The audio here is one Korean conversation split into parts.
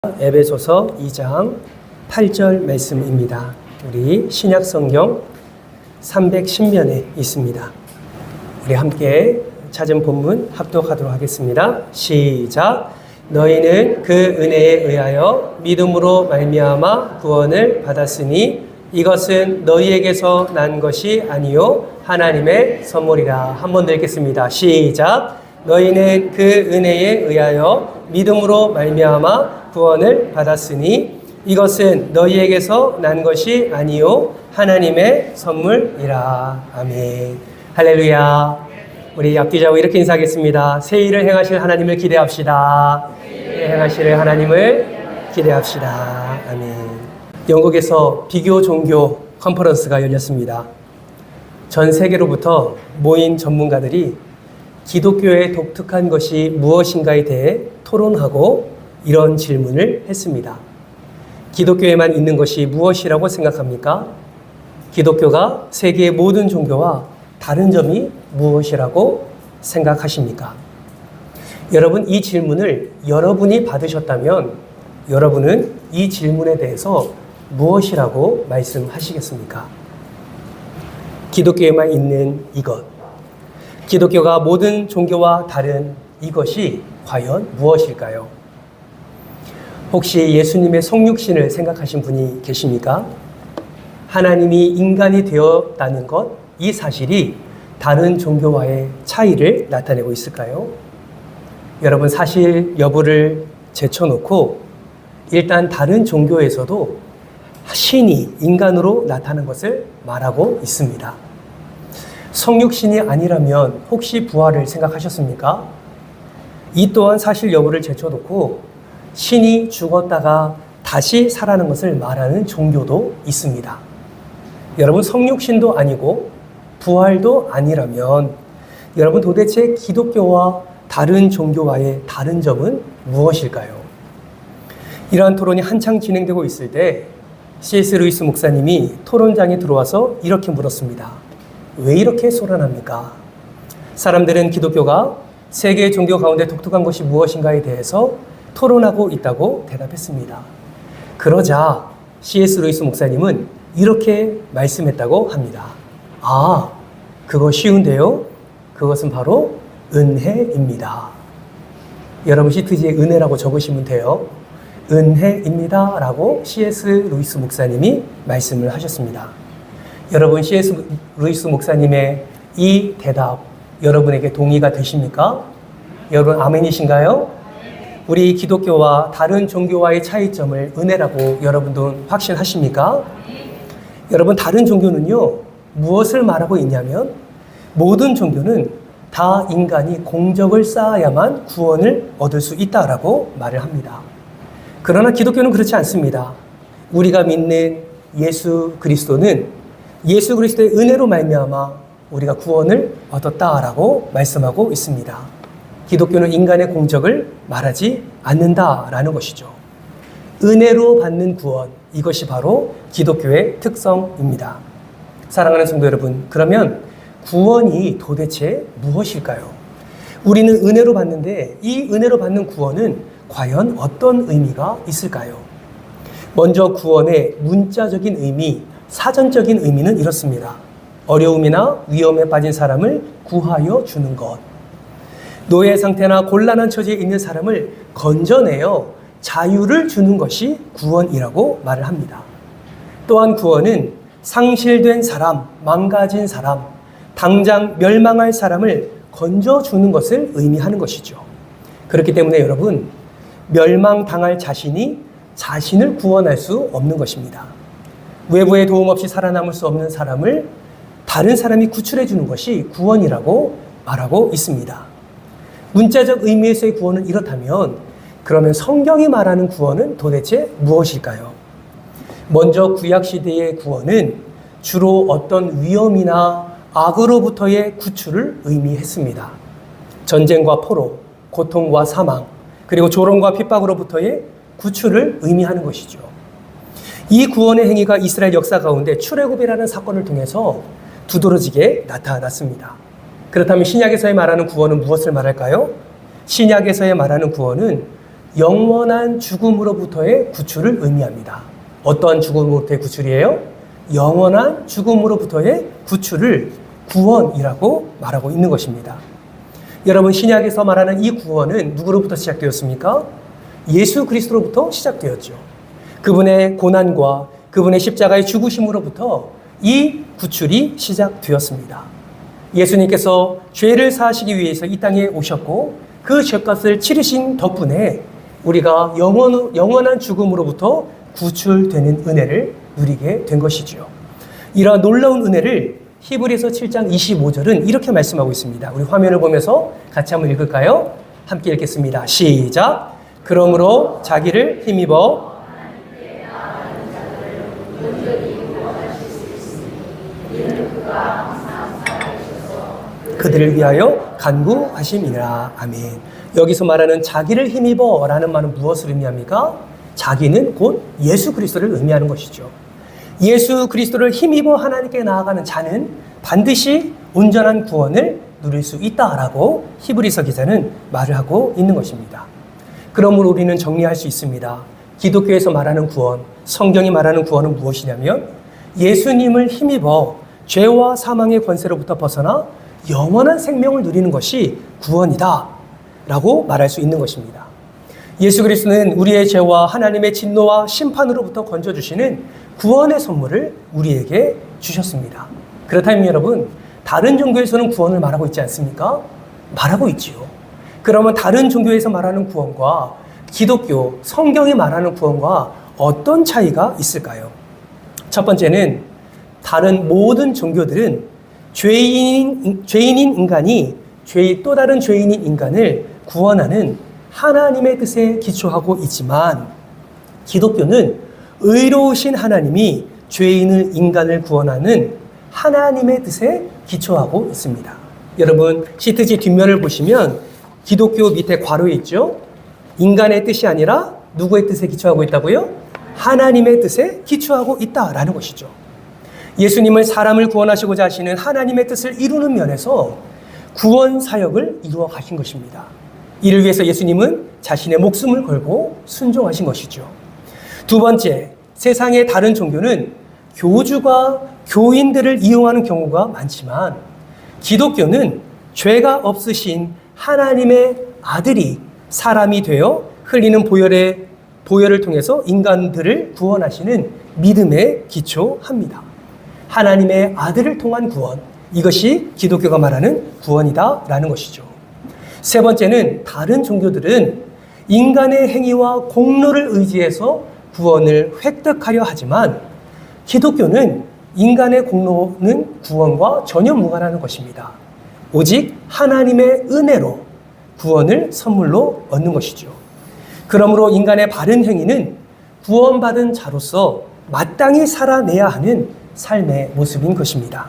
에베소서 2장 8절 말씀입니다. 우리 신약 성경 310면에 있습니다. 우리 함께 찾은 본문 합독하도록 하겠습니다. 시작. 너희는 그 은혜에 의하여 믿음으로 말미암아 구원을 받았으니 이것은 너희에게서 난 것이 아니요 하나님의 선물이라. 한 번 더 읽겠습니다. 시작. 너희는 그 은혜에 의하여 믿음으로 말미암아 구원을 받았으니 이것은 너희에게서 난 것이 아니요 하나님의 선물이라. 아멘. 할렐루야. 우리 앞뒤자고 이렇게 인사하겠습니다. 새 일을 행하실 하나님을 기대합시다. 행하실 하나님을 기대합시다. 아멘. 영국에서 비교 종교 컨퍼런스가 열렸습니다. 전 세계로부터 모인 전문가들이 기독교의 독특한 것이 무엇인가에 대해 토론하고 이런 질문을 했습니다. 기독교에만 있는 것이 무엇이라고 생각합니까? 기독교가 세계의 모든 종교와 다른 점이 무엇이라고 생각하십니까? 여러분, 이 질문을 여러분이 받으셨다면 여러분은 이 질문에 대해서 무엇이라고 말씀하시겠습니까? 기독교에만 있는 이것, 기독교가 모든 종교와 다른 이것이 과연 무엇일까요? 혹시 예수님의 성육신을 생각하신 분이 계십니까? 하나님이 인간이 되었다는 것, 이 사실이 다른 종교와의 차이를 나타내고 있을까요? 여러분, 사실 여부를 제쳐놓고 일단 다른 종교에서도 신이 인간으로 나타난 것을 말하고 있습니다. 성육신이 아니라면 혹시 부활을 생각하셨습니까? 이 또한 사실 여부를 제쳐놓고 신이 죽었다가 다시 살아나는 것을 말하는 종교도 있습니다. 여러분, 성육신도 아니고 부활도 아니라면 여러분, 도대체 기독교와 다른 종교와의 다른 점은 무엇일까요? 이러한 토론이 한창 진행되고 있을 때 C.S. 루이스 목사님이 토론장에 들어와서 이렇게 물었습니다. 왜 이렇게 소란합니까? 사람들은 기독교가 세계의 종교 가운데 독특한 것이 무엇인가에 대해서 토론하고 있다고 대답했습니다. 그러자 C.S. 루이스 목사님은 이렇게 말씀했다고 합니다. 아, 그거 쉬운데요? 그것은 바로 은혜입니다. 여러분, 시트지에 은혜라고 적으시면 돼요. 은혜입니다 라고 C.S. 루이스 목사님이 말씀을 하셨습니다. 여러분, C.S. 루이스 목사님의 이 대답 여러분에게 동의가 되십니까? 여러분, 아멘이신가요? 우리 기독교와 다른 종교와의 차이점을 은혜라고 여러분도 확신하십니까? 여러분, 다른 종교는요, 무엇을 말하고 있냐면 모든 종교는 다 인간이 공적을 쌓아야만 구원을 얻을 수 있다라고 말을 합니다. 그러나 기독교는 그렇지 않습니다. 우리가 믿는 예수 그리스도는 예수 그리스도의 은혜로 말미암아 우리가 구원을 얻었다라고 말씀하고 있습니다. 기독교는 인간의 공적을 말하지 않는다라는 것이죠. 은혜로 받는 구원, 이것이 바로 기독교의 특성입니다. 사랑하는 성도 여러분, 그러면 구원이 도대체 무엇일까요? 우리는 은혜로 받는데 이 은혜로 받는 구원은 과연 어떤 의미가 있을까요? 먼저 구원의 문자적인 의미, 사전적인 의미는 이렇습니다. 어려움이나 위험에 빠진 사람을 구하여 주는 것. 노예 상태나 곤란한 처지에 있는 사람을 건져내어 자유를 주는 것이 구원이라고 말을 합니다. 또한 구원은 상실된 사람, 망가진 사람, 당장 멸망할 사람을 건져주는 것을 의미하는 것이죠. 그렇기 때문에 여러분, 멸망당할 자신이 자신을 구원할 수 없는 것입니다. 외부의 도움 없이 살아남을 수 없는 사람을 다른 사람이 구출해 주는 것이 구원이라고 말하고 있습니다. 문자적 의미에서의 구원은 이렇다면 그러면 성경이 말하는 구원은 도대체 무엇일까요? 먼저 구약시대의 구원은 주로 어떤 위험이나 악으로부터의 구출을 의미했습니다. 전쟁과 포로, 고통과 사망, 그리고 조롱과 핍박으로부터의 구출을 의미하는 것이죠. 이 구원의 행위가 이스라엘 역사 가운데 출애굽이라는 사건을 통해서 두드러지게 나타났습니다. 그렇다면 신약에서의 말하는 구원은 무엇을 말할까요? 신약에서의 말하는 구원은 영원한 죽음으로부터의 구출을 의미합니다. 어떠한 죽음으로부터의 구출이에요? 영원한 죽음으로부터의 구출을 구원이라고 말하고 있는 것입니다. 여러분, 신약에서 말하는 이 구원은 누구로부터 시작되었습니까? 예수 그리스도로부터 시작되었죠. 그분의 고난과 그분의 십자가의 죽으심으로부터 이 구출이 시작되었습니다. 예수님께서 죄를 사하시기 위해서 이 땅에 오셨고 그 죄값을 치르신 덕분에 우리가 영원한 죽음으로부터 구출되는 은혜를 누리게 된 것이죠. 이러한 놀라운 은혜를 히브리서 7장 25절은 이렇게 말씀하고 있습니다. 우리 화면을 보면서 같이 한번 읽을까요? 함께 읽겠습니다. 시작! 그러므로 자기를 힘입어 그들을 위하여 간구하심이라. 아멘. 여기서 말하는 자기를 힘입어 라는 말은 무엇을 의미합니까? 자기는 곧 예수 그리스도를 의미하는 것이죠. 예수 그리스도를 힘입어 하나님께 나아가는 자는 반드시 온전한 구원을 누릴 수 있다라고 히브리서 기자는 말을 하고 있는 것입니다. 그러므로 우리는 정리할 수 있습니다. 기독교에서 말하는 구원, 성경이 말하는 구원은 무엇이냐면 예수님을 힘입어 죄와 사망의 권세로부터 벗어나 영원한 생명을 누리는 것이 구원이다 라고 말할 수 있는 것입니다. 예수 그리스도는 우리의 죄와 하나님의 진노와 심판으로부터 건져주시는 구원의 선물을 우리에게 주셨습니다. 그렇다면 여러분, 다른 종교에서는 구원을 말하고 있지 않습니까? 말하고 있지요. 그러면 다른 종교에서 말하는 구원과 기독교, 성경이 말하는 구원과 어떤 차이가 있을까요? 첫 번째는 다른 모든 종교들은 죄인인 인간이 또 다른 죄인인 인간을 구원하는 하나님의 뜻에 기초하고 있지만 기독교는 의로우신 하나님이 인간을 구원하는 하나님의 뜻에 기초하고 있습니다. 여러분, 시트지 뒷면을 보시면 기독교 밑에 괄호에 있죠? 인간의 뜻이 아니라 누구의 뜻에 기초하고 있다고요? 하나님의 뜻에 기초하고 있다라는 것이죠. 예수님을 사람을 구원하시고자 하시는 하나님의 뜻을 이루는 면에서 구원 사역을 이루어 가신 것입니다. 이를 위해서 예수님은 자신의 목숨을 걸고 순종하신 것이죠. 두 번째, 세상의 다른 종교는 교주가 교인들을 이용하는 경우가 많지만 기독교는 죄가 없으신 하나님의 아들이 사람이 되어 흘리는 보혈을 통해서 인간들을 구원하시는 믿음에 기초합니다. 하나님의 아들을 통한 구원, 이것이 기독교가 말하는 구원이다라는 것이죠. 세 번째는 다른 종교들은 인간의 행위와 공로를 의지해서 구원을 획득하려 하지만 기독교는 인간의 공로는 구원과 전혀 무관한 것입니다. 오직 하나님의 은혜로 구원을 선물로 얻는 것이죠. 그러므로 인간의 바른 행위는 구원받은 자로서 마땅히 살아내야 하는 삶의 모습인 것입니다.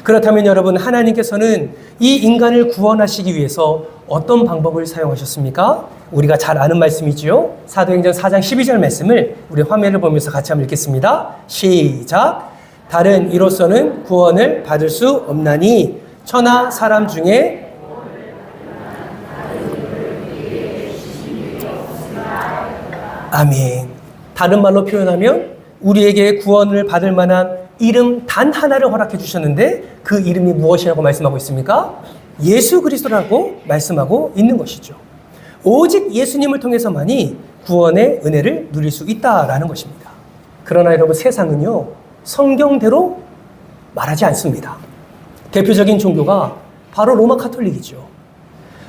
그렇다면 여러분, 하나님께서는 이 인간을 구원하시기 위해서 어떤 방법을 사용하셨습니까? 우리가 잘 아는 말씀이지요. 사도행전 4장 12절 말씀을 우리 화면을 보면서 같이 한번 읽겠습니다. 시작! 다른 이로서는 구원을 받을 수 없나니 천하 사람 중에 아멘. 다른 말로 표현하면 우리에게 구원을 받을 만한 이름 단 하나를 허락해 주셨는데 그 이름이 무엇이라고 말씀하고 있습니까? 예수 그리스도라고 말씀하고 있는 것이죠. 오직 예수님을 통해서만이 구원의 은혜를 누릴 수 있다라는 것입니다. 그러나 여러분, 세상은요 성경대로 말하지 않습니다. 대표적인 종교가 바로 로마 카톨릭이죠.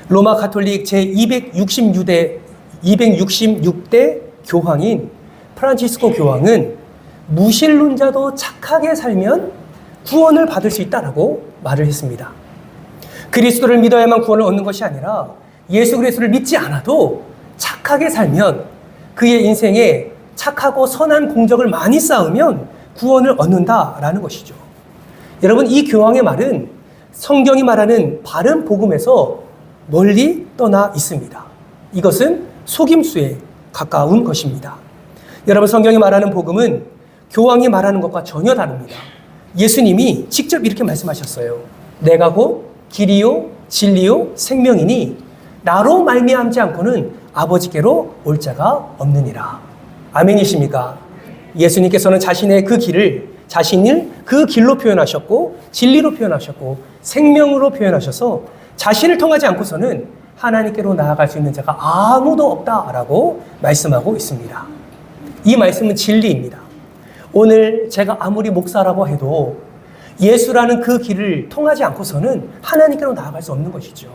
로마 카톨릭 제266대 교황인 프란치스코 교황은 무신론자도 착하게 살면 구원을 받을 수 있다라고 말을 했습니다. 그리스도를 믿어야만 구원을 얻는 것이 아니라 예수 그리스도를 믿지 않아도 착하게 살면 그의 인생에 착하고 선한 공적을 많이 쌓으면 구원을 얻는다라는 것이죠. 여러분, 이 교황의 말은 성경이 말하는 바른 복음에서 멀리 떠나 있습니다. 이것은 속임수에 가까운 것입니다. 여러분, 성경이 말하는 복음은 교황이 말하는 것과 전혀 다릅니다. 예수님이 직접 이렇게 말씀하셨어요. 내가 곧 길이요 진리요 생명이니 나로 말미암지 않고는 아버지께로 올 자가 없느니라. 아멘이십니까? 예수님께서는 자신의 그 길을 자신을 그 길로 표현하셨고 진리로 표현하셨고 생명으로 표현하셔서 자신을 통하지 않고서는 하나님께로 나아갈 수 있는 자가 아무도 없다라고 말씀하고 있습니다. 이 말씀은 진리입니다. 오늘 제가 아무리 목사라고 해도 예수라는 그 길을 통하지 않고서는 하나님께로 나아갈 수 없는 것이죠.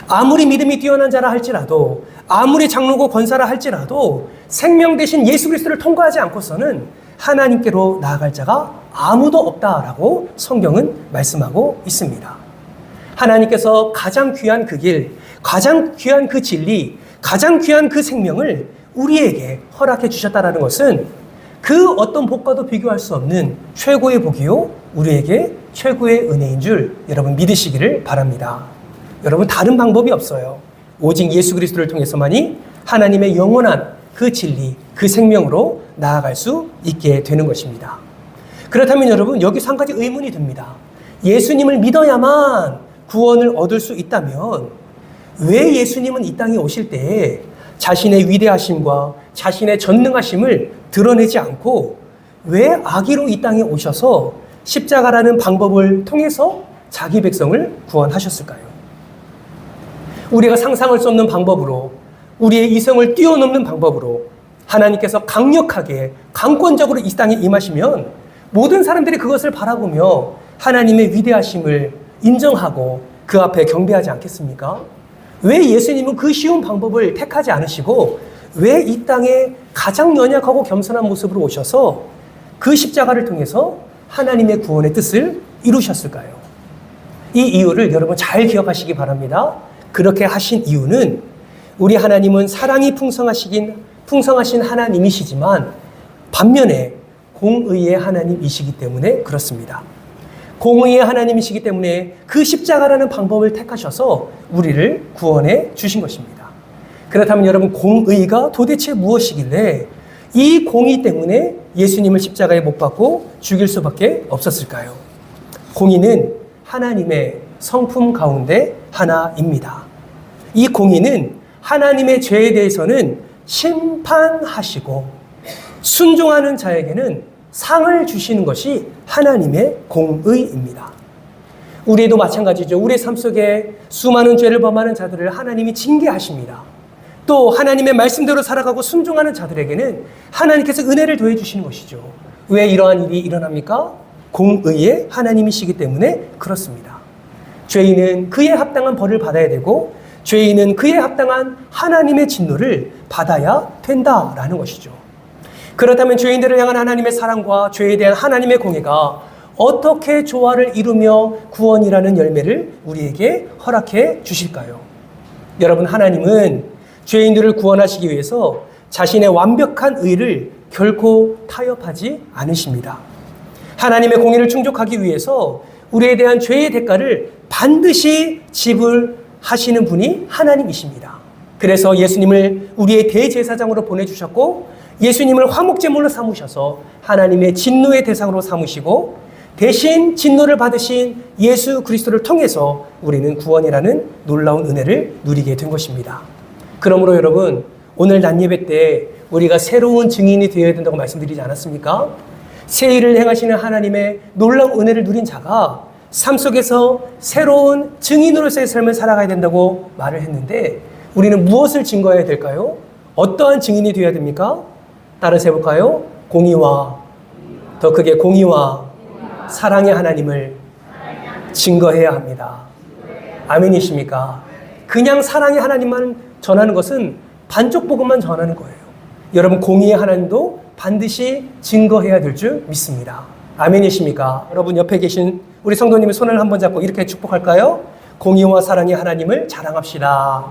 아무리 믿음이 뛰어난 자라 할지라도 아무리 장로고 권사라 할지라도 생명 대신 예수 그리스도를 통과하지 않고서는 하나님께로 나아갈 자가 아무도 없다라고 성경은 말씀하고 있습니다. 하나님께서 가장 귀한 그 길, 가장 귀한 그 진리, 가장 귀한 그 생명을 우리에게 허락해 주셨다는 것은 그 어떤 복과도 비교할 수 없는 최고의 복이요 우리에게 최고의 은혜인 줄 여러분 믿으시기를 바랍니다. 여러분 다른 방법이 없어요. 오직 예수 그리스도를 통해서만이 하나님의 영원한 그 진리, 그 생명으로 나아갈 수 있게 되는 것입니다. 그렇다면 여러분 여기서 한 가지 의문이 듭니다. 예수님을 믿어야만 구원을 얻을 수 있다면 왜 예수님은 이 땅에 오실 때 자신의 위대하심과 자신의 전능하심을 드러내지 않고 왜 아기로 이 땅에 오셔서 십자가라는 방법을 통해서 자기 백성을 구원하셨을까요? 우리가 상상할 수 없는 방법으로 우리의 이성을 뛰어넘는 방법으로 하나님께서 강력하게 강권적으로 이 땅에 임하시면 모든 사람들이 그것을 바라보며 하나님의 위대하심을 인정하고 그 앞에 경배하지 않겠습니까? 왜 예수님은 그 쉬운 방법을 택하지 않으시고 왜 이 땅에 가장 연약하고 겸손한 모습으로 오셔서 그 십자가를 통해서 하나님의 구원의 뜻을 이루셨을까요? 이 이유를 여러분 잘 기억하시기 바랍니다. 그렇게 하신 이유는 우리 하나님은 사랑이 풍성하신 하나님이시지만 반면에 공의의 하나님이시기 때문에 그렇습니다. 공의의 하나님이시기 때문에 그 십자가라는 방법을 택하셔서 우리를 구원해 주신 것입니다. 그렇다면 여러분 공의가 도대체 무엇이길래 이 공의 때문에 예수님을 십자가에 못 박고 죽일 수밖에 없었을까요? 공의는 하나님의 성품 가운데 하나입니다. 이 공의는 하나님의 죄에 대해서는 심판하시고 순종하는 자에게는 상을 주시는 것이 하나님의 공의입니다. 우리도 마찬가지죠. 우리의 삶 속에 수많은 죄를 범하는 자들을 하나님이 징계하십니다. 또 하나님의 말씀대로 살아가고 순종하는 자들에게는 하나님께서 은혜를 더해 주시는 것이죠. 왜 이러한 일이 일어납니까? 공의의 하나님이시기 때문에 그렇습니다. 죄인은 그에 합당한 벌을 받아야 되고 죄인은 그에 합당한 하나님의 진노를 받아야 된다라는 것이죠. 그렇다면 죄인들을 향한 하나님의 사랑과 죄에 대한 하나님의 공의가 어떻게 조화를 이루며 구원이라는 열매를 우리에게 허락해 주실까요? 여러분 하나님은 죄인들을 구원하시기 위해서 자신의 완벽한 의를 결코 타협하지 않으십니다. 하나님의 공의를 충족하기 위해서 우리에 대한 죄의 대가를 반드시 지불하시는 분이 하나님이십니다. 그래서 예수님을 우리의 대제사장으로 보내주셨고 예수님을 화목제물로 삼으셔서 하나님의 진노의 대상으로 삼으시고 대신 진노를 받으신 예수 그리스도를 통해서 우리는 구원이라는 놀라운 은혜를 누리게 된 것입니다. 그러므로 여러분 오늘 낮예배 때 우리가 새로운 증인이 되어야 된다고 말씀드리지 않았습니까? 새 일을 행하시는 하나님의 놀라운 은혜를 누린 자가 삶 속에서 새로운 증인으로서의 삶을 살아가야 된다고 말을 했는데 우리는 무엇을 증거해야 될까요? 어떠한 증인이 되어야 됩니까? 따라서 해볼까요? 공의와 더 크게 공의와 사랑의 하나님을 증거해야 합니다. 아멘이십니까? 그냥 사랑의 하나님만 전하는 것은 반쪽 복음만 전하는 거예요. 여러분 공의의 하나님도 반드시 증거해야 될 줄 믿습니다. 아멘이십니까? 여러분 옆에 계신 우리 성도님의 손을 한번 잡고 이렇게 축복할까요? 공의와 사랑의 하나님을 자랑합시다.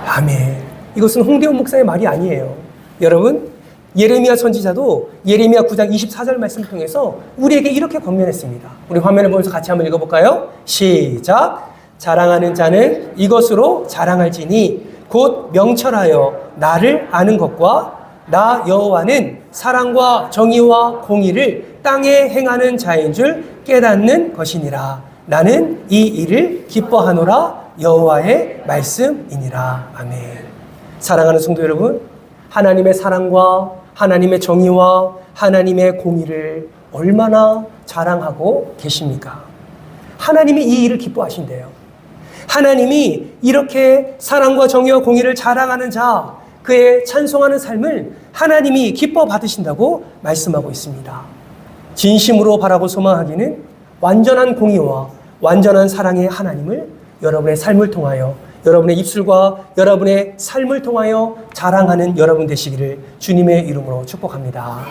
아멘. 이것은 홍대원 목사의 말이 아니에요. 여러분 예레미야 선지자도 예레미야 9장 24절 말씀을 통해서 우리에게 이렇게 권면했습니다. 우리 화면을 보면서 같이 한번 읽어볼까요? 시작. 자랑하는 자는 이것으로 자랑할지니 곧 명철하여 나를 아는 것과 나 여호와는 사랑과 정의와 공의를 땅에 행하는 자인 줄 깨닫는 것이니라. 나는 이 일을 기뻐하노라 여호와의 말씀이니라. 아멘. 사랑하는 성도 여러분, 하나님의 사랑과 하나님의 정의와 하나님의 공의를 얼마나 자랑하고 계십니까? 하나님이 이 일을 기뻐하신대요. 하나님이 이렇게 사랑과 정의와 공의를 자랑하는 자, 그의 찬송하는 삶을 하나님이 기뻐 받으신다고 말씀하고 있습니다. 진심으로 바라고 소망하기는 완전한 공의와 완전한 사랑의 하나님을 여러분의 삶을 통하여, 여러분의 입술과 여러분의 삶을 통하여 자랑하는 여러분 되시기를 주님의 이름으로 축복합니다.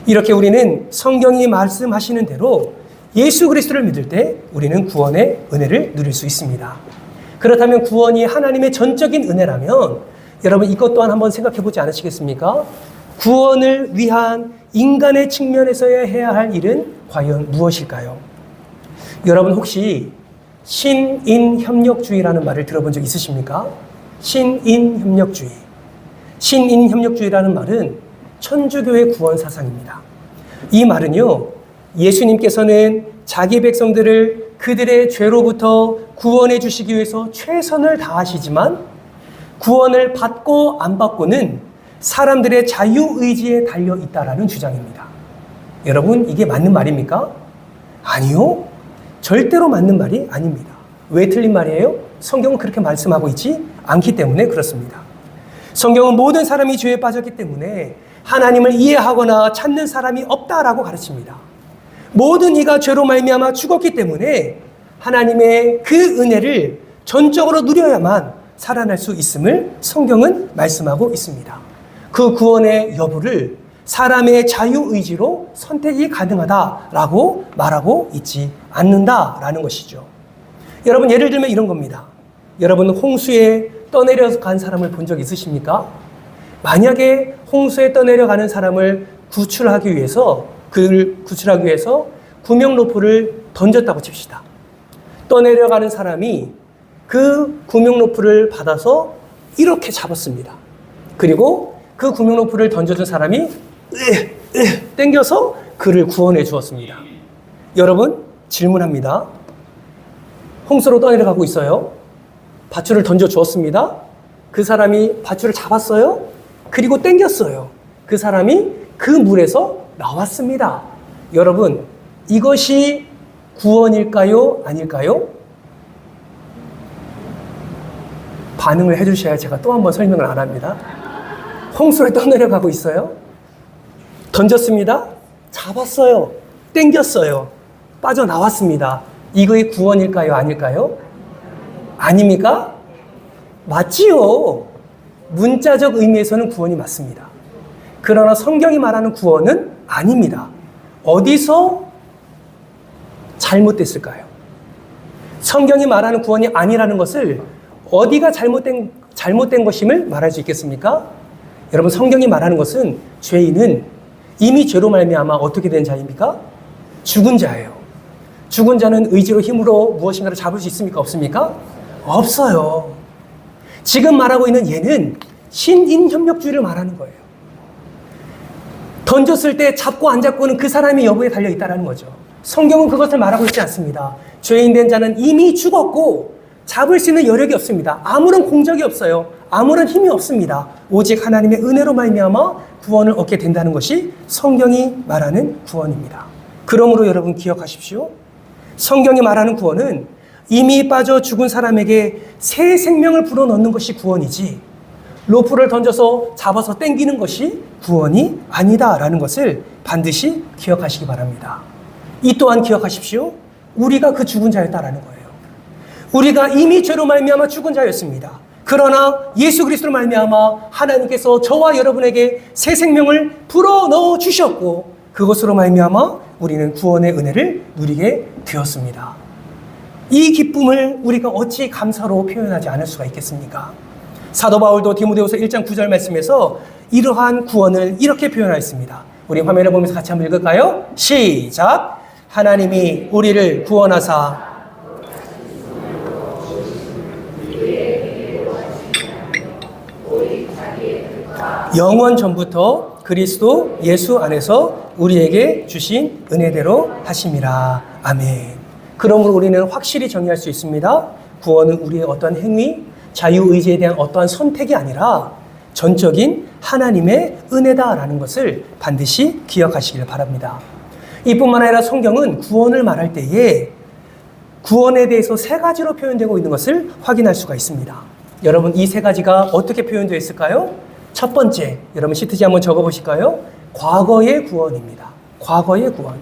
이렇게 우리는 성경이 말씀하시는 대로 예수 그리스도를 믿을 때 우리는 구원의 은혜를 누릴 수 있습니다. 그렇다면 구원이 하나님의 전적인 은혜라면 여러분 이것 또한 한번 생각해 보지 않으시겠습니까? 구원을 위한 인간의 측면에서야 해야 할 일은 과연 무엇일까요? 여러분 혹시 신인협력주의라는 말을 들어본 적 있으십니까? 신인협력주의. 신인협력주의라는 말은 천주교의 구원 사상입니다. 이 말은요, 예수님께서는 자기 백성들을 그들의 죄로부터 구원해 주시기 위해서 최선을 다하시지만 구원을 받고 안 받고는 사람들의 자유의지에 달려 있다라는 주장입니다. 여러분, 이게 맞는 말입니까? 아니요. 절대로 맞는 말이 아닙니다. 왜 틀린 말이에요? 성경은 그렇게 말씀하고 있지 않기 때문에 그렇습니다. 성경은 모든 사람이 죄에 빠졌기 때문에 하나님을 이해하거나 찾는 사람이 없다라고 가르칩니다. 모든 이가 죄로 말미암아 죽었기 때문에 하나님의 그 은혜를 전적으로 누려야만 살아날 수 있음을 성경은 말씀하고 있습니다. 그 구원의 여부를 사람의 자유의지로 선택이 가능하다라고 말하고 있지 않는다라는 것이죠. 여러분, 예를 들면 이런 겁니다. 여러분, 홍수에 떠내려간 사람을 본 적 있으십니까? 만약에 홍수에 떠내려가는 사람을 구출하기 위해서 구명로프를 던졌다고 칩시다. 떠내려가는 사람이 그 구명로프를 받아서 이렇게 잡았습니다. 그리고 그 구명로프를 던져준 사람이 땡겨서 그를 구원해 주었습니다. 여러분, 질문합니다. 홍수로 떠내려가고 있어요. 밧줄을 던져 주었습니다. 그 사람이 밧줄을 잡았어요. 그리고 땡겼어요. 그 사람이 그 물에서 나왔습니다. 여러분, 이것이 구원일까요? 아닐까요? 반응을 해주셔야 제가 또 한 번 설명을 안 합니다. 홍수에 떠내려가고 있어요. 던졌습니다. 잡았어요. 땡겼어요. 빠져나왔습니다. 이거의 구원일까요? 아닐까요? 아닙니까? 맞지요. 문자적 의미에서는 구원이 맞습니다. 그러나 성경이 말하는 구원은 아닙니다. 어디서 잘못됐을까요? 성경이 말하는 구원이 아니라는 것을 어디가 잘못된 것임을 말할 수 있겠습니까? 여러분, 성경이 말하는 것은 죄인은 이미 죄로 말미암아 어떻게 된 자입니까? 죽은 자예요. 죽은 자는 의지로 힘으로 무엇인가를 잡을 수 있습니까? 없습니까? 없어요. 지금 말하고 있는 얘는 신인협력주의를 말하는 거예요. 던졌을 때 잡고 안 잡고는 그 사람의 여부에 달려 있다는 거죠. 성경은 그것을 말하고 있지 않습니다. 죄인 된 자는 이미 죽었고 잡을 수 있는 여력이 없습니다. 아무런 공적이 없어요. 아무런 힘이 없습니다. 오직 하나님의 은혜로 말미암아 구원을 얻게 된다는 것이 성경이 말하는 구원입니다. 그러므로 여러분 기억하십시오. 성경이 말하는 구원은 이미 빠져 죽은 사람에게 새 생명을 불어넣는 것이 구원이지, 로프를 던져서 잡아서 땡기는 것이 구원이 아니다라는 것을 반드시 기억하시기 바랍니다. 이 또한 기억하십시오. 우리가 그 죽은 자였다라는 거예요. 우리가 이미 죄로 말미암아 죽은 자였습니다. 그러나 예수 그리스도로 말미암아 하나님께서 저와 여러분에게 새 생명을 불어넣어 주셨고 그것으로 말미암아 우리는 구원의 은혜를 누리게 되었습니다. 이 기쁨을 우리가 어찌 감사로 표현하지 않을 수가 있겠습니까? 사도 바울도 디모데후서 1장 9절 말씀에서 이러한 구원을 이렇게 표현하였습니다. 우리 화면을 보면서 같이 한번 읽을까요? 시작! 하나님이 우리를 구원하사 영원 전부터 그리스도 예수 안에서 우리에게 주신 은혜대로 하심이라. 아멘. 그러므로 우리는 확실히 정의할 수 있습니다. 구원은 우리의 어떠한 행위, 자유의지에 대한 어떠한 선택이 아니라 전적인 하나님의 은혜다라는 것을 반드시 기억하시길 바랍니다. 이뿐만 아니라 성경은 구원을 말할 때에 구원에 대해서 세 가지로 표현되고 있는 것을 확인할 수가 있습니다. 여러분, 이 세 가지가 어떻게 표현되어 있을까요? 첫 번째, 여러분 시트지 한번 적어보실까요? 과거의 구원입니다. 과거의 구원.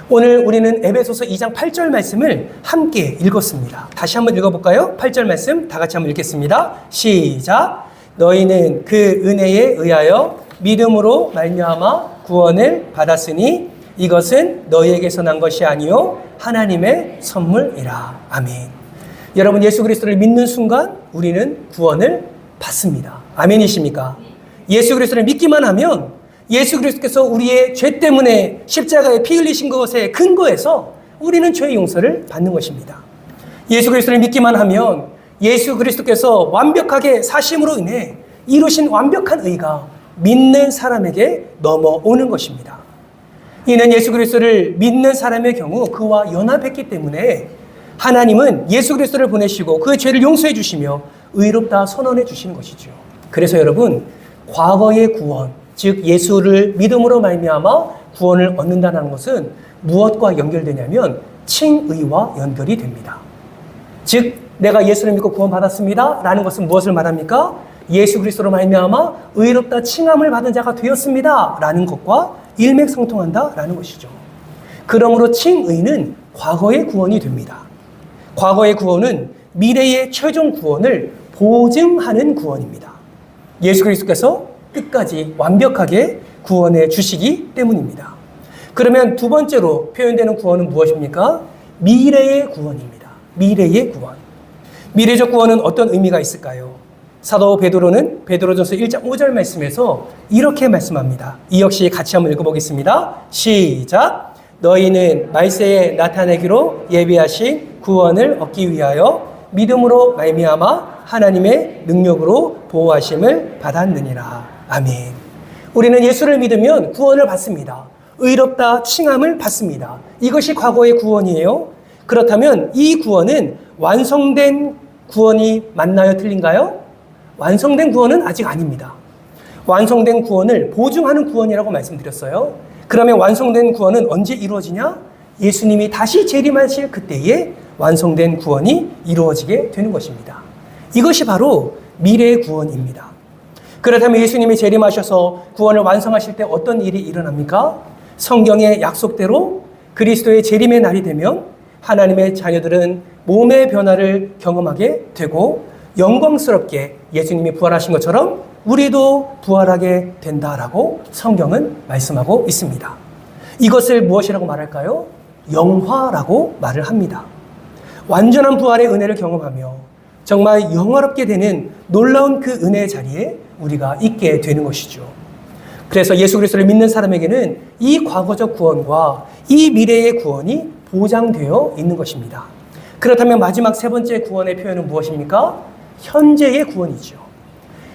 오늘 우리는 에베소서 2장 8절 말씀을 함께 읽었습니다. 다시 한번 읽어볼까요? 8절 말씀 다 같이 한번 읽겠습니다. 시작. 너희는 그 은혜에 의하여 믿음으로 말미암아 구원을 받았으니 이것은 너희에게서 난 것이 아니요 하나님의 선물이라. 아멘. 여러분, 예수 그리스도를 믿는 순간 우리는 구원을 받습니다. 아멘이십니까? 예수 그리스도를 믿기만 하면 예수 그리스도께서 우리의 죄 때문에 십자가에 피 흘리신 것에 근거해서 우리는 죄의 용서를 받는 것입니다. 예수 그리스도를 믿기만 하면 예수 그리스도께서 완벽하게 사심으로 인해 이루신 완벽한 의가 믿는 사람에게 넘어오는 것입니다. 이는 예수 그리스도를 믿는 사람의 경우 그와 연합했기 때문에 하나님은 예수 그리스도를 보내시고 그 죄를 용서해 주시며 의롭다 선언해 주시는 것이죠. 그래서 여러분, 과거의 구원, 즉 예수를 믿음으로 말미암아 구원을 얻는다는 것은 무엇과 연결되냐면 칭의와 연결이 됩니다. 즉 내가 예수를 믿고 구원받았습니다 라는 것은 무엇을 말합니까? 예수 그리스도로 말미암아 의롭다 칭함을 받은 자가 되었습니다 라는 것과 일맥상통한다 라는 것이죠. 그러므로 칭의는 과거의 구원이 됩니다. 과거의 구원은 미래의 최종 구원을 보증하는 구원입니다. 예수 그리스도께서 끝까지 완벽하게 구원해 주시기 때문입니다. 그러면 두 번째로 표현되는 구원은 무엇입니까? 미래의 구원입니다. 미래의 구원. 미래적 구원은 어떤 의미가 있을까요? 사도 베드로는 베드로전서 1장 5절 말씀에서 이렇게 말씀합니다. 이 역시 같이 한번 읽어보겠습니다. 시작. 너희는 말세에 나타내기로 예비하신 구원을 얻기 위하여 믿음으로 말미암아 하나님의 능력으로 보호하심을 받았느니라. 아멘. 우리는 예수를 믿으면 구원을 받습니다. 의롭다 칭함을 받습니다. 이것이 과거의 구원이에요. 그렇다면 이 구원은 완성된 구원이 맞나요? 틀린가요? 완성된 구원은 아직 아닙니다. 완성된 구원을 보증하는 구원이라고 말씀드렸어요. 그러면 완성된 구원은 언제 이루어지냐? 예수님이 다시 재림하실 그때에 완성된 구원이 이루어지게 되는 것입니다. 이것이 바로 미래의 구원입니다. 그렇다면 예수님이 재림하셔서 구원을 완성하실 때 어떤 일이 일어납니까? 성경의 약속대로 그리스도의 재림의 날이 되면 하나님의 자녀들은 몸의 변화를 경험하게 되고 영광스럽게 예수님이 부활하신 것처럼 우리도 부활하게 된다라고 성경은 말씀하고 있습니다. 이것을 무엇이라고 말할까요? 영화라고 말을 합니다. 완전한 부활의 은혜를 경험하며 정말 영화롭게 되는 놀라운 그 은혜의 자리에 우리가 있게 되는 것이죠. 그래서 예수 그리스도를 믿는 사람에게는 이 과거적 구원과 이 미래의 구원이 보장되어 있는 것입니다. 그렇다면 마지막 세 번째 구원의 표현은 무엇입니까? 현재의 구원이죠.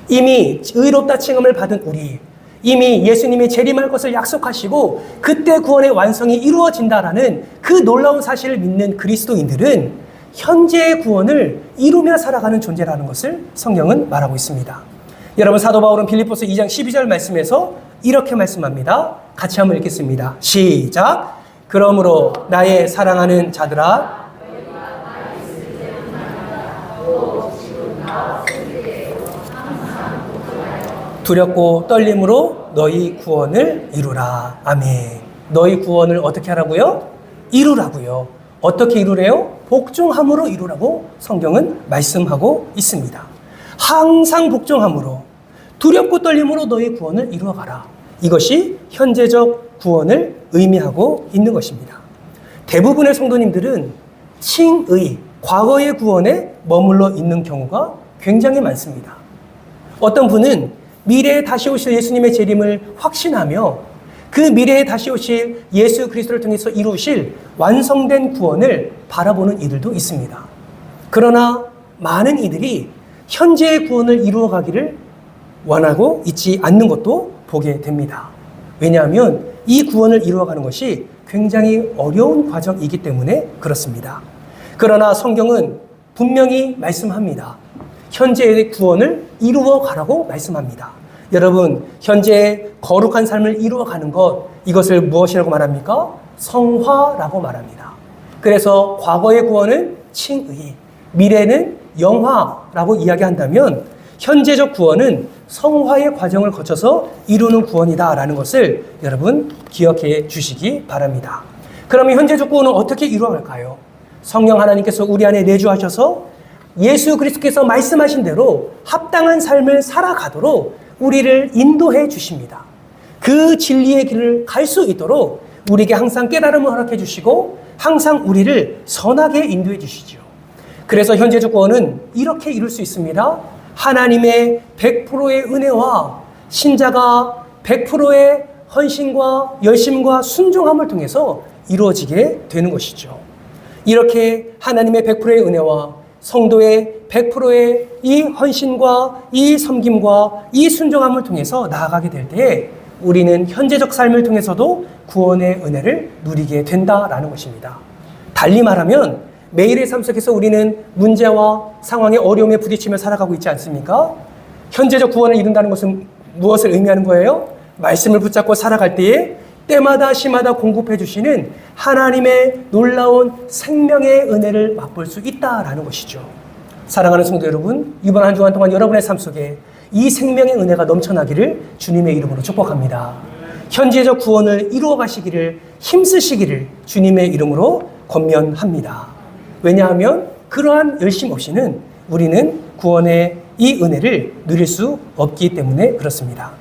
이미 의롭다 칭함을 받은 우리, 이미 예수님이 재림할 것을 약속하시고 그때 구원의 완성이 이루어진다라는 그 놀라운 사실을 믿는 그리스도인들은 현재의 구원을 이루며 살아가는 존재라는 것을 성경은 말하고 있습니다. 여러분, 사도 바울은 빌립보서 2장 12절 말씀에서 이렇게 말씀합니다. 같이 한번 읽겠습니다. 시작. 그러므로 나의 사랑하는 자들아, 두렵고 떨림으로 너희 구원을 이루라. 아멘. 너희 구원을 어떻게 하라고요? 이루라고요. 어떻게 이루래요? 복종함으로 이루라고 성경은 말씀하고 있습니다. 항상 복종함으로, 두렵고 떨림으로 너희 구원을 이루어가라. 이것이 현재적 구원을 의미하고 있는 것입니다. 대부분의 성도님들은 칭의, 과거의 구원에 머물러 있는 경우가 굉장히 많습니다. 어떤 분은 미래에 다시 오실 예수님의 재림을 확신하며 그 미래에 다시 오실 예수 그리스도를 통해서 이루실 완성된 구원을 바라보는 이들도 있습니다. 그러나 많은 이들이 현재의 구원을 이루어가기를 원하고 있지 않는 것도 보게 됩니다. 왜냐하면 이 구원을 이루어가는 것이 굉장히 어려운 과정이기 때문에 그렇습니다. 그러나 성경은 분명히 말씀합니다. 현재의 구원을 이루어 가라고 말씀합니다. 여러분, 현재 거룩한 삶을 이루어 가는 것, 이것을 무엇이라고 말합니까? 성화라고 말합니다. 그래서 과거의 구원은 칭의, 미래는 영화라고 이야기한다면 현재적 구원은 성화의 과정을 거쳐서 이루는 구원이다라는 것을 여러분 기억해 주시기 바랍니다. 그러면 현재적 구원은 어떻게 이루어갈까요? 성령 하나님께서 우리 안에 내주하셔서 예수 그리스도께서 말씀하신 대로 합당한 삶을 살아가도록 우리를 인도해 주십니다. 그 진리의 길을 갈 수 있도록 우리에게 항상 깨달음을 허락해 주시고 항상 우리를 선하게 인도해 주시죠. 그래서 현재적 구원은 이렇게 이룰 수 있습니다. 하나님의 100%의 은혜와 신자가 100%의 헌신과 열심과 순종함을 통해서 이루어지게 되는 것이죠. 이렇게 하나님의 100%의 은혜와 성도의 100%의 이 헌신과 이 섬김과 이 순종함을 통해서 나아가게 될 때에 우리는 현재적 삶을 통해서도 구원의 은혜를 누리게 된다라는 것입니다. 달리 말하면 매일의 삶 속에서 우리는 문제와 상황의 어려움에 부딪히며 살아가고 있지 않습니까? 현재적 구원을 이룬다는 것은 무엇을 의미하는 거예요? 말씀을 붙잡고 살아갈 때에 때마다 시마다 공급해 주시는 하나님의 놀라운 생명의 은혜를 맛볼 수 있다라는 것이죠. 사랑하는 성도 여러분, 이번 한 주간 동안 여러분의 삶 속에 이 생명의 은혜가 넘쳐나기를 주님의 이름으로 축복합니다. 현재적 구원을 이루어 가시기를 힘쓰시기를 주님의 이름으로 권면합니다. 왜냐하면 그러한 열심 없이는 우리는 구원의 이 은혜를 누릴 수 없기 때문에 그렇습니다.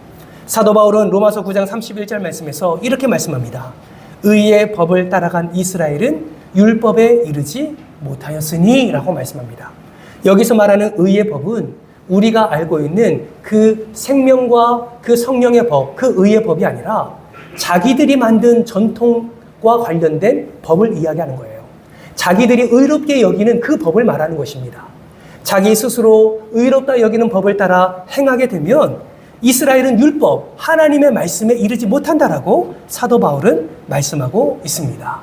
사도 바울은 로마서 9장 31절 말씀에서 이렇게 말씀합니다. 의의 법을 따라간 이스라엘은 율법에 이르지 못하였으니 라고 말씀합니다. 여기서 말하는 의의 법은 우리가 알고 있는 그 생명과 그 성령의 법, 그 의의 법이 아니라 자기들이 만든 전통과 관련된 법을 이야기하는 거예요. 자기들이 의롭게 여기는 그 법을 말하는 것입니다. 자기 스스로 의롭다 여기는 법을 따라 행하게 되면 이스라엘은 율법, 하나님의 말씀에 이르지 못한다라고 사도 바울은 말씀하고 있습니다.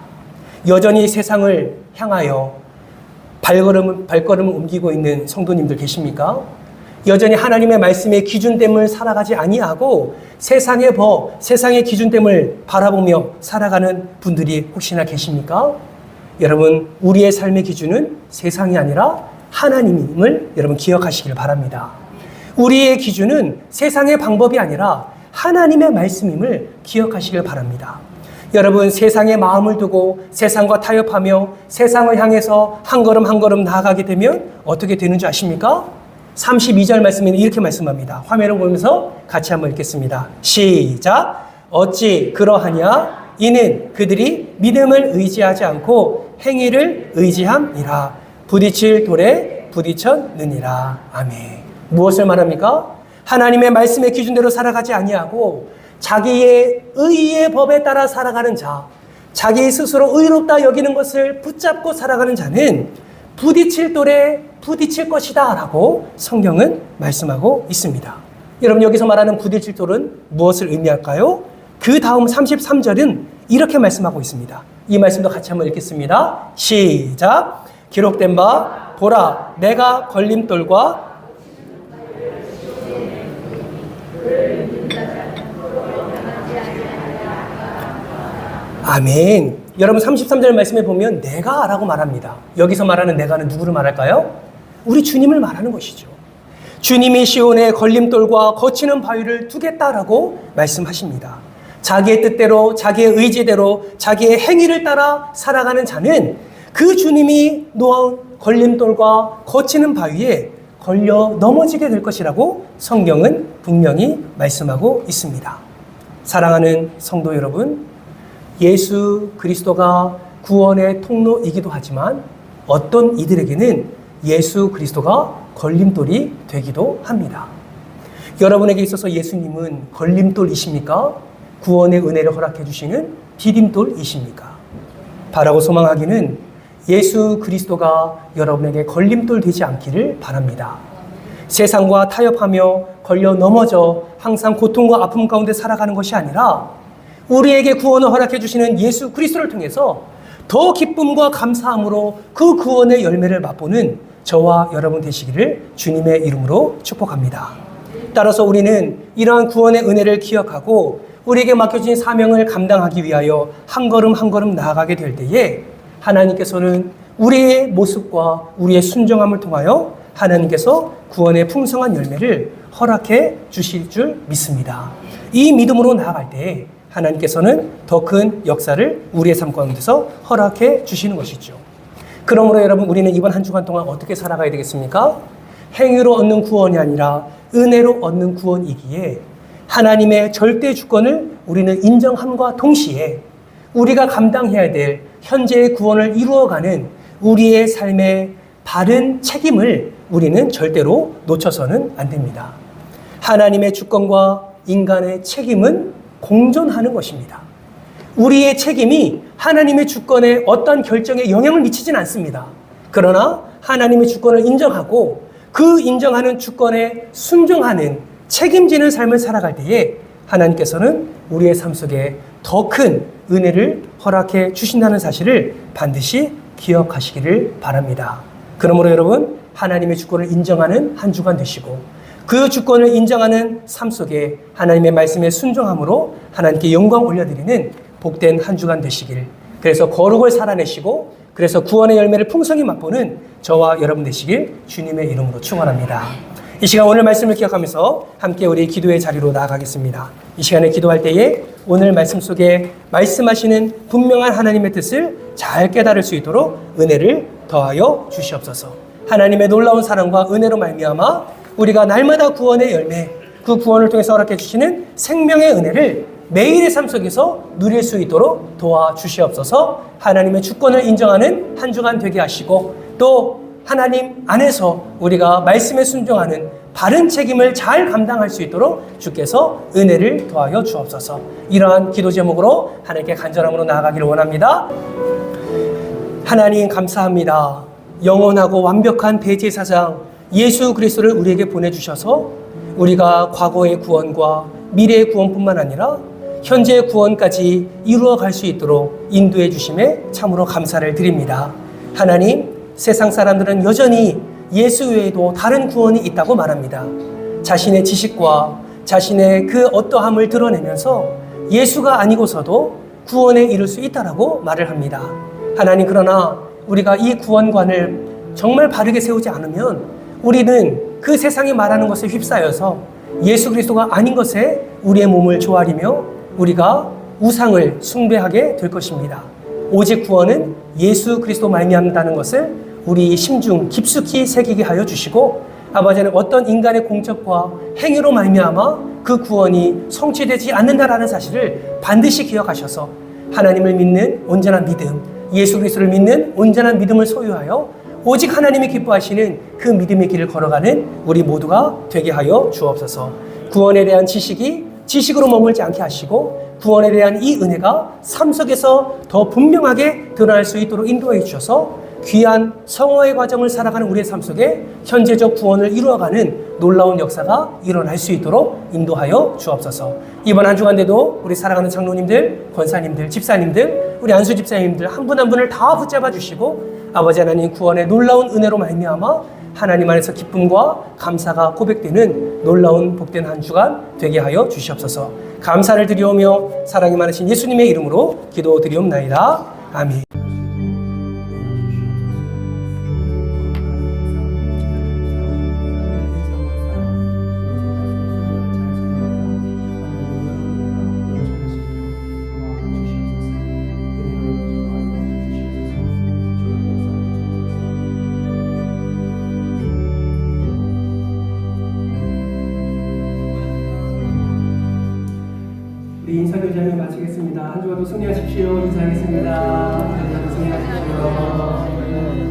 여전히 세상을 향하여 발걸음을 옮기고 있는 성도님들 계십니까? 여전히 하나님의 말씀의 기준됨을 살아가지 아니하고 세상의 법, 세상의 기준됨을 바라보며 살아가는 분들이 혹시나 계십니까? 여러분, 우리의 삶의 기준은 세상이 아니라 하나님임을 여러분 기억하시길 바랍니다. 우리의 기준은 세상의 방법이 아니라 하나님의 말씀임을 기억하시길 바랍니다. 여러분, 세상의 마음을 두고 세상과 타협하며 세상을 향해서 한 걸음 한 걸음 나아가게 되면 어떻게 되는 줄 아십니까? 32절 말씀에는 이렇게 말씀합니다. 화면을 보면서 같이 한번 읽겠습니다. 시작! 어찌 그러하냐? 이는 그들이 믿음을 의지하지 않고 행위를 의지함이라. 부딪힐 돌에 부딪혔느니라. 아멘. 무엇을 말합니까? 하나님의 말씀의 기준대로 살아가지 아니하고 자기의 의의 법에 따라 살아가는 자, 자기 스스로 의롭다 여기는 것을 붙잡고 살아가는 자는 부딪힐 돌에 부딪힐 것이다 라고 성경은 말씀하고 있습니다. 여러분, 여기서 말하는 부딪힐 돌은 무엇을 의미할까요? 그 다음 33절은 이렇게 말씀하고 있습니다. 이 말씀도 같이 한번 읽겠습니다. 시작! 기록된 바 보라, 내가 걸림돌과 아멘. 여러분, 33절 말씀에 보면 내가 라고 말합니다. 여기서 말하는 내가는 누구를 말할까요? 우리 주님을 말하는 것이죠. 주님이 시온에 걸림돌과 거치는 바위를 두겠다라고 말씀하십니다. 자기의 뜻대로, 자기의 의지대로, 자기의 행위를 따라 살아가는 자는 그 주님이 놓은 걸림돌과 거치는 바위에 걸려 넘어지게 될 것이라고 성경은 분명히 말씀하고 있습니다. 사랑하는 성도 여러분, 예수 그리스도가 구원의 통로이기도 하지만 어떤 이들에게는 예수 그리스도가 걸림돌이 되기도 합니다. 여러분에게 있어서 예수님은 걸림돌이십니까? 구원의 은혜를 허락해 주시는 디딤돌이십니까? 바라고 소망하기는 예수 그리스도가 여러분에게 걸림돌 되지 않기를 바랍니다. 세상과 타협하며 걸려 넘어져 항상 고통과 아픔 가운데 살아가는 것이 아니라 우리에게 구원을 허락해 주시는 예수 그리스도를 통해서 더 기쁨과 감사함으로 그 구원의 열매를 맛보는 저와 여러분 되시기를 주님의 이름으로 축복합니다. 따라서 우리는 이러한 구원의 은혜를 기억하고 우리에게 맡겨진 사명을 감당하기 위하여 한 걸음 한 걸음 나아가게 될 때에 하나님께서는 우리의 모습과 우리의 순종함을 통하여 하나님께서 구원의 풍성한 열매를 허락해 주실 줄 믿습니다. 이 믿음으로 나아갈 때에 하나님께서는 더 큰 역사를 우리의 삶 가운데서 허락해 주시는 것이죠. 그러므로 여러분, 우리는 이번 한 주간 동안 어떻게 살아가야 되겠습니까? 행위로 얻는 구원이 아니라 은혜로 얻는 구원이기에 하나님의 절대 주권을 우리는 인정함과 동시에 우리가 감당해야 될 현재의 구원을 이루어가는 우리의 삶의 바른 책임을 우리는 절대로 놓쳐서는 안 됩니다. 하나님의 주권과 인간의 책임은 공존하는 것입니다. 우리의 책임이 하나님의 주권에 어떤 결정에 영향을 미치진 않습니다. 그러나 하나님의 주권을 인정하고 그 인정하는 주권에 순종하는 책임지는 삶을 살아갈 때에 하나님께서는 우리의 삶 속에 더 큰 은혜를 허락해 주신다는 사실을 반드시 기억하시기를 바랍니다. 그러므로 여러분, 하나님의 주권을 인정하는 한 주간 되시고 그 주권을 인정하는 삶 속에 하나님의 말씀에 순종함으로 하나님께 영광 올려드리는 복된 한 주간 되시길, 그래서 거룩을 살아내시고 그래서 구원의 열매를 풍성히 맛보는 저와 여러분 되시길 주님의 이름으로 축원합니다. 이 시간 오늘 말씀을 기억하면서 함께 우리 기도의 자리로 나아가겠습니다. 이 시간에 기도할 때에 오늘 말씀 속에 말씀하시는 분명한 하나님의 뜻을 잘 깨달을 수 있도록 은혜를 더하여 주시옵소서. 하나님의 놀라운 사랑과 은혜로 말미암아 우리가 날마다 구원의 열매, 그 구원을 통해서 허락해 주시는 생명의 은혜를 매일의 삶 속에서 누릴 수 있도록 도와주시옵소서. 하나님의 주권을 인정하는 한 주간 되게 하시고 또 하나님 안에서 우리가 말씀에 순종하는 바른 책임을 잘 감당할 수 있도록 주께서 은혜를 더하여 주옵소서. 이러한 기도 제목으로 하나님께 간절함으로 나아가기를 원합니다. 하나님 감사합니다. 영원하고 완벽한 대제사장 예수 그리스도를 우리에게 보내주셔서 우리가 과거의 구원과 미래의 구원뿐만 아니라 현재의 구원까지 이루어갈 수 있도록 인도해 주심에 참으로 감사를 드립니다. 하나님, 세상 사람들은 여전히 예수 외에도 다른 구원이 있다고 말합니다. 자신의 지식과 자신의 그 어떠함을 드러내면서 예수가 아니고서도 구원에 이를 수 있다라고 말을 합니다. 하나님, 그러나 우리가 이 구원관을 정말 바르게 세우지 않으면 우리는 그 세상이 말하는 것에 휩싸여서 예수 그리스도가 아닌 것에 우리의 몸을 조아리며 우리가 우상을 숭배하게 될 것입니다. 오직 구원은 예수 그리스도 말미암다는 것을 우리 심중 깊숙이 새기게 하여 주시고 아버지는 어떤 인간의 공적과 행위로 말미암아 그 구원이 성취되지 않는다라는 사실을 반드시 기억하셔서 하나님을 믿는 온전한 믿음, 예수 그리스도를 믿는 온전한 믿음을 소유하여 오직 하나님이 기뻐하시는 그 믿음의 길을 걸어가는 우리 모두가 되게 하여 주옵소서. 구원에 대한 지식이 지식으로 머물지 않게 하시고 구원에 대한 이 은혜가 삶 속에서 더 분명하게 드러날 수 있도록 인도해 주셔서 귀한 성화의 과정을 살아가는 우리의 삶 속에 현재적 구원을 이루어가는 놀라운 역사가 일어날 수 있도록 인도하여 주옵소서. 이번 한 주간에도 우리 사랑하는 장로님들, 권사님들, 집사님들, 우리 안수 집사님들 한 분 한 분을 다 붙잡아 주시고 아버지 하나님 구원의 놀라운 은혜로 말미암아 하나님 안에서 기쁨과 감사가 고백되는 놀라운 복된 한 주간 되게 하여 주시옵소서. 감사를 드리오며 사랑이 많으신 예수님의 이름으로 기도드리옵나이다. 아멘. 우리 인사교제를 마치겠습니다. 한 주간도 승리하십시오. 인사하겠습니다. 한 주간도 승리하십시오.